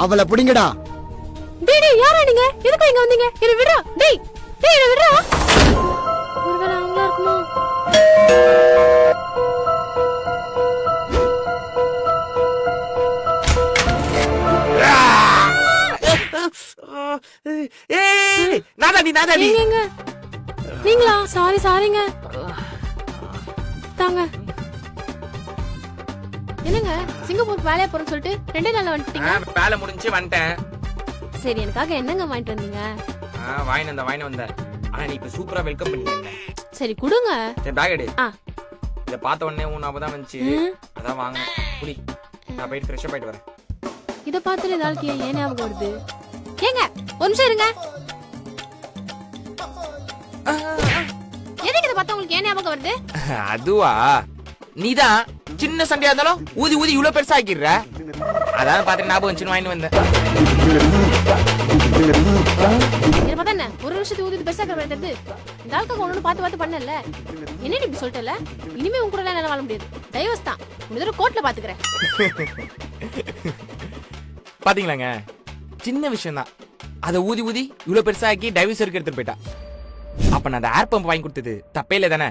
அவளை பிடிங்கடா. டேய் டேய் யாரா நீங்க? எதுக்கு இங்க வந்தீங்க? என்ன விடுடா. டேய் டேய் என்ன விடுடா. ஒருவேளை அவங்களா இருக்குமோ? ஏய் நாதாடி எங்க நீங்களா? சாரிங்க. தாங்க. என்னங்க சிங்கப்பூர் வேலையா போறேன்னு சொல்லிட்டு 2 நாள்ல வந்துட்டீங்க. வேலை முடிஞ்சு வந்துட்டேன். சரி எனக்காக என்னங்க வாங்கிட்டு வந்தீங்க? வாங்கிட்டு வந்தேன். ஆனா நீ இப்ப சூப்பரா வெல்கம் பண்ணிட்ட. சரி குடுங்க. சரி பேக் எடு. இத பார்த்த உடனே உன் ஞாபகம் வந்துச்சு. அதான் வாங்க. குடி. நான் போயிட்டு ஃப்ரெஷ் அப் ஆயிட்டு வரேன். இத பார்த்துட்டு ஏதாச்சும் ஏன் ஞாபகம் வருது? ஏங்க ஒரு நிமிஷம் இருங்க. எதுக்கு இத பார்த்தா உங்களுக்கு ஏன் ஞாபகம் வருது? அதுவா நீதான் சின்ன சண்டையா இருந்தாலும் ஊதி இவ்வளவு பெருசா ஆக்கிடுற. அதான் பாத்து ஞாபகம் வந்துச்சு வாங்கிட்டு வந்தேன். என்ன பார்த்தா என்ன ஒரு நிமிஷத்துக்கு ஊதி பெருசா இருக்கிறது? இந்த ஆளுக்கு ஒண்ணு பார்த்து பண்ணல. என்ன இப்படி சொல்லிட்டல? இனிமே உன் கூட எல்லாம் வாழ முடியாது. டைவர்ஸ் தான். ஒரு கோர்ட்ல பாத்துக்கிறேன். பாத்தீங்களாங்க சின்ன விஷயம் தான். அத ஊதி இவ்வளவு பெருசா ஆக்கி டைவர்ஸ் எடுத்துட்டு போயிட்டா. அப்ப நான் அந்த ஏர் பம்ப் வாங்கி கொடுத்தது தப்பே இல்ல தானே?